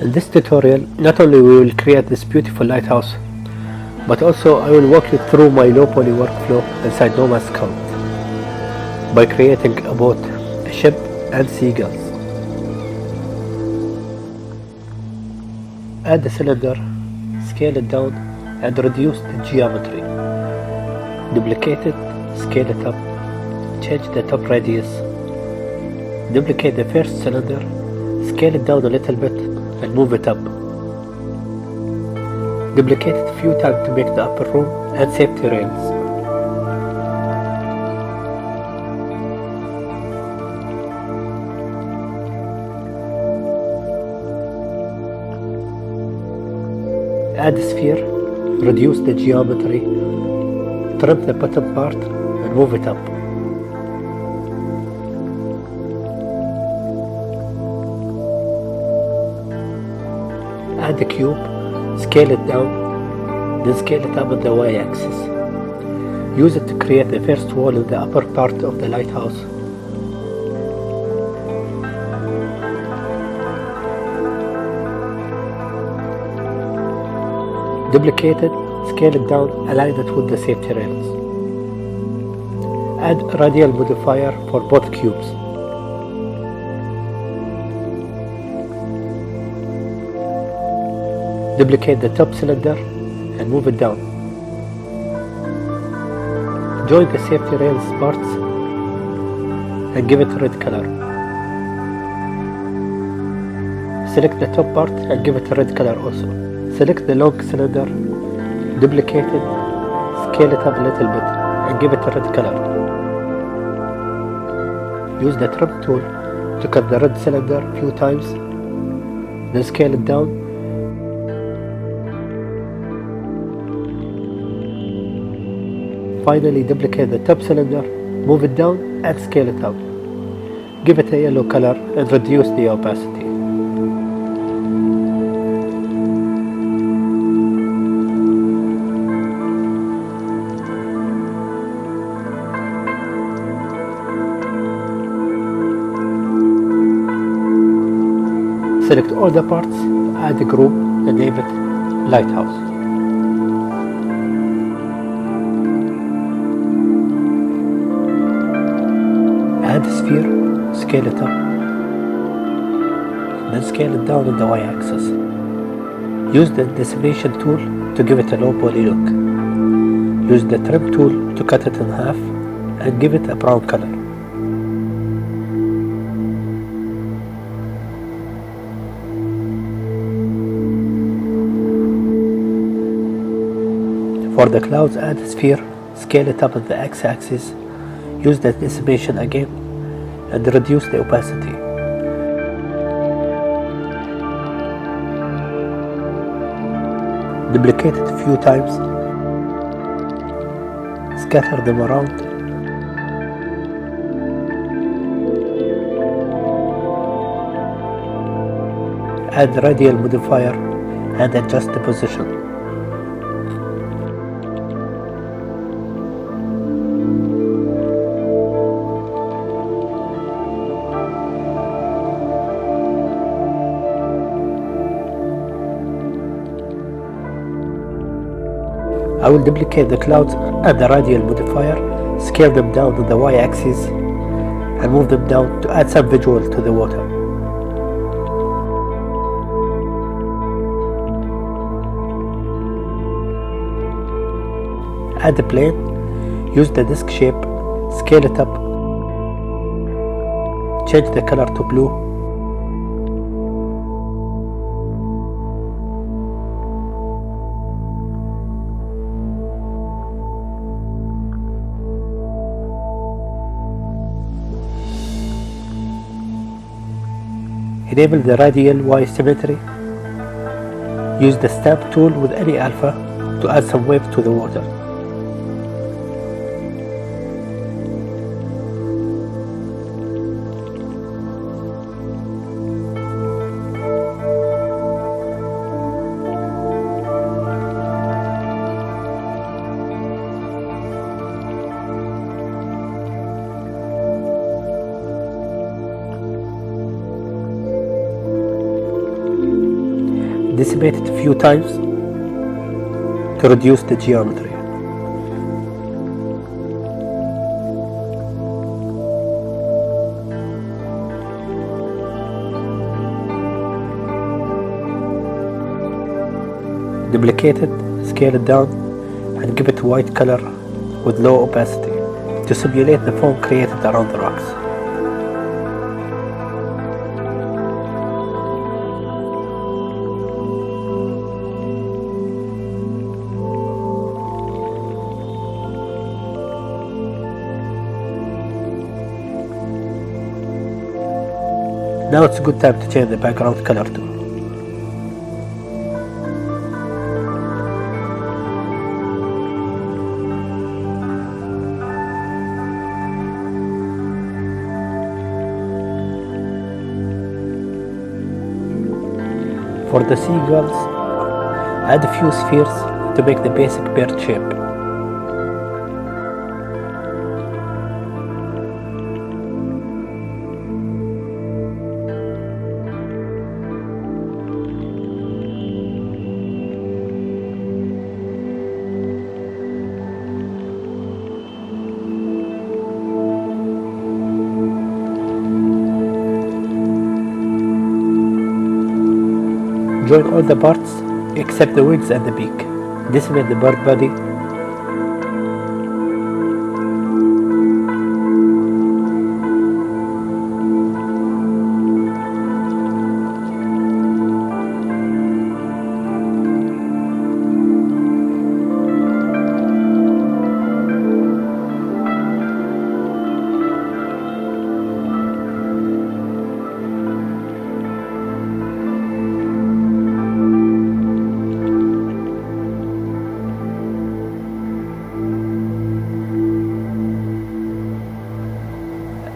In this tutorial, not only we will create this beautiful lighthouse, but also I will walk you through my low poly workflow inside Nomad Scout by creating a boat, a ship and seagulls. Add the cylinder, scale it down and reduce the geometry. Duplicate it, scale it up, change the top radius. Duplicate the first cylinder, scale it down a little bit and move it up. Duplicate it a few times to make the upper room and safety rails. Add the sphere, reduce the geometry, trim the bottom part and move it up. Add the cube, scale it down, then scale it up on the y-axis. Use it to create the first wall in the upper part of the lighthouse. Duplicate it, scale it down, align it with the safety rails. Add a radial modifier for both cubes. Duplicate the top cylinder and move it down. Join the safety rails parts and give it a red color. Select the top part and give it a red color also. Select the long cylinder, duplicate it, scale it up a little bit and give it a red color. Use the trim tool to cut the red cylinder a few times, then scale it down. Finally duplicate the top cylinder, move it down and scale it up. Give it a yellow color and reduce the opacity. Select all the parts, add a group and name it Lighthouse. Add a sphere, scale it up, then scale it down on the y-axis. Use the decimation tool to give it a low poly look. Use the trim tool to cut it in half and give it a brown color. For the clouds, add a sphere, scale it up on the x-axis, use the decimation again and reduce the opacity. Duplicate it a few times, scatter them around, add the radial modifier and adjust the position. I will duplicate the clouds and the radial modifier, scale them down on the y-axis and move them down to add some visual to the water. Add the plane, use the disc shape, scale it up, change the color to blue. Enable the radial Y symmetry. Use the stamp tool with any alpha to add some wave to the water. decimate it a few times to reduce the geometry. Duplicate it, scale it down, and give it white color with low opacity to simulate the foam created around the rocks. Now it's a good time to change the background color too. For the seagulls, add a few spheres to make the basic bird shape. Join all the parts except the wings and the beak. Decimate the bird body.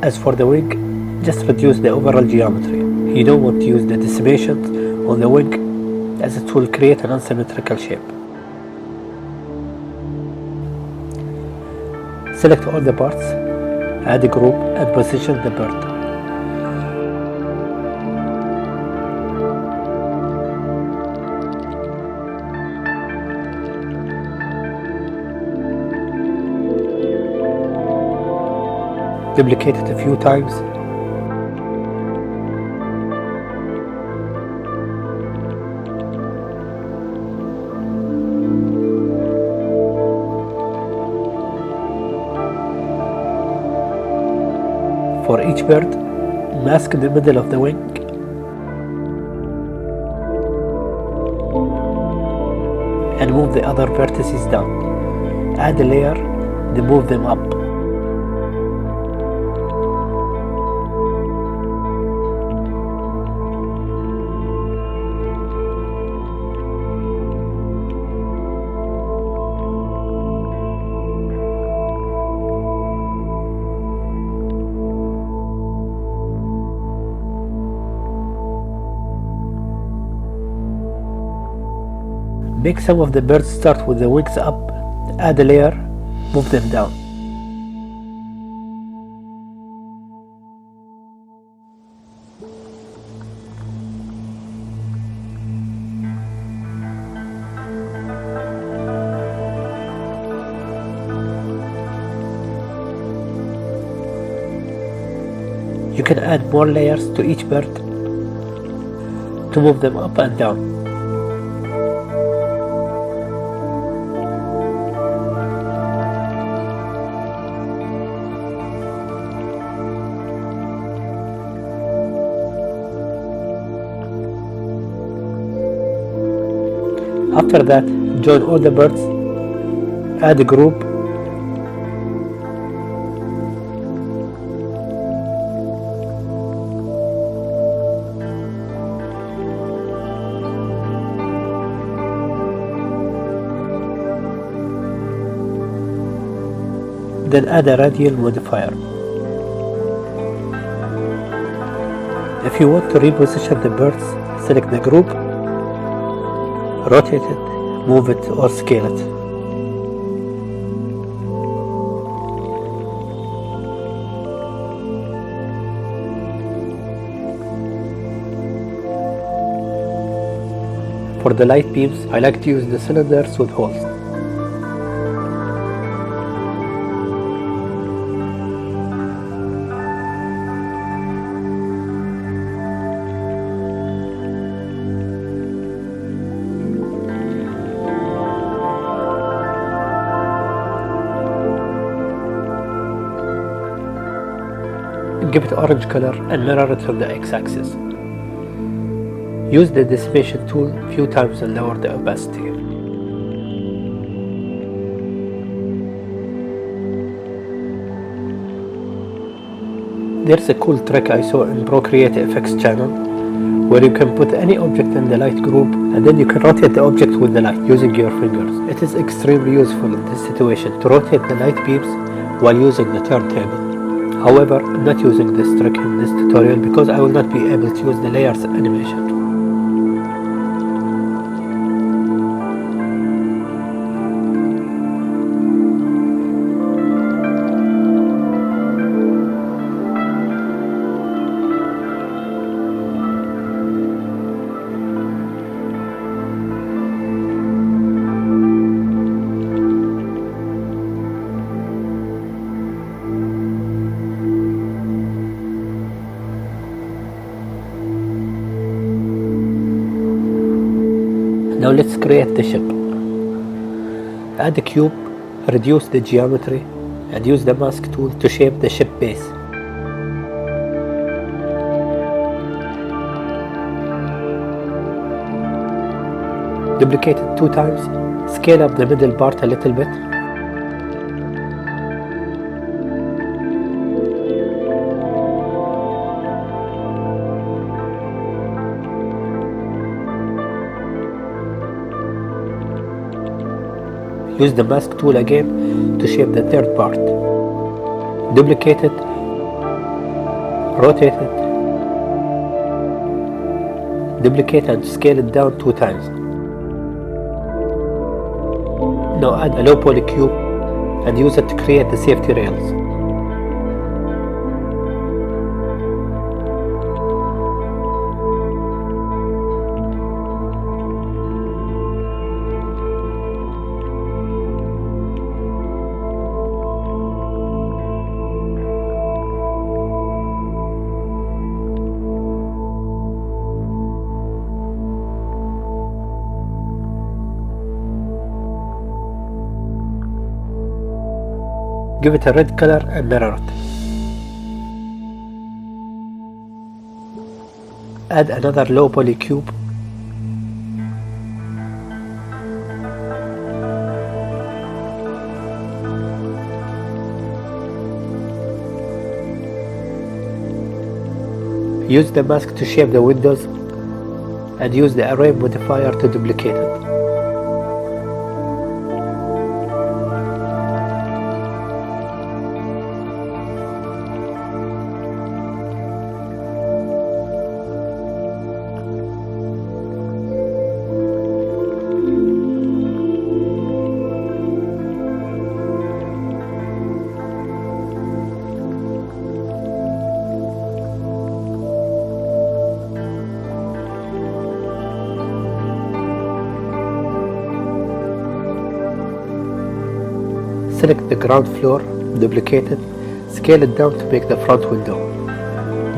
As for the wing, just reduce the overall geometry. You don't want to use the decimations on the wing as it will create an unsymmetrical shape. Select all the parts, add a group and position the bird. Duplicate it a few times. For each bird, mask the middle of the wing. And move the other vertices down. Add a layer, then move them up. Make some of the birds start with the wings up, add a layer, move them down. You can add more layers to each bird to move them up and down. After that, join all the birds, add a group, then add a radial modifier. If you want to reposition the birds, select the group, rotate it, move it or scale it. For the light beams, I like to use the cylinders with holes. Give it orange color and mirror it from the x-axis. Use the dissipation tool a few times and lower the opacity. There's a cool trick I saw in Procreate FX channel where you can put any object in the light group and then you can rotate the object with the light using your fingers. It is extremely useful in this situation to rotate the light beams while using the turntable. However, I'm not using this trick in this tutorial because I will not be able to use the layers animation. Now let's create the ship. Add a cube, reduce the geometry, and use the mask tool to shape the ship base. Duplicate it 2 times, scale up the middle part a little bit. Use the mask tool again to shape the third part. Duplicate it, rotate it, duplicate and scale it down 2 times. Now add a low poly cube and use it to create the safety rails. Give it a red color and mirror it. Add another low poly cube. Use the mask to shape the windows and use the array modifier to duplicate it. Select the ground floor, duplicate it, scale it down to make the front window.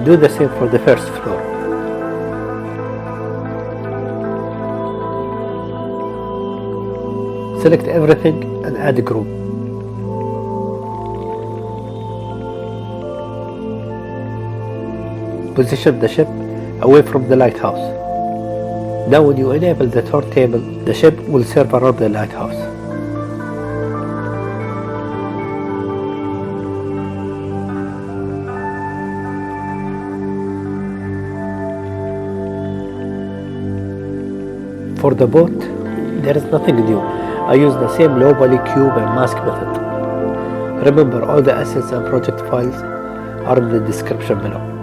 Do the same for the first floor. Select everything and add a group. Position the ship away from the lighthouse. Now when you enable the turntable, the ship will serve around the lighthouse. For the boat, there is nothing new. I use the same low poly cube and mask method. Remember, all the assets and project files are in the description below.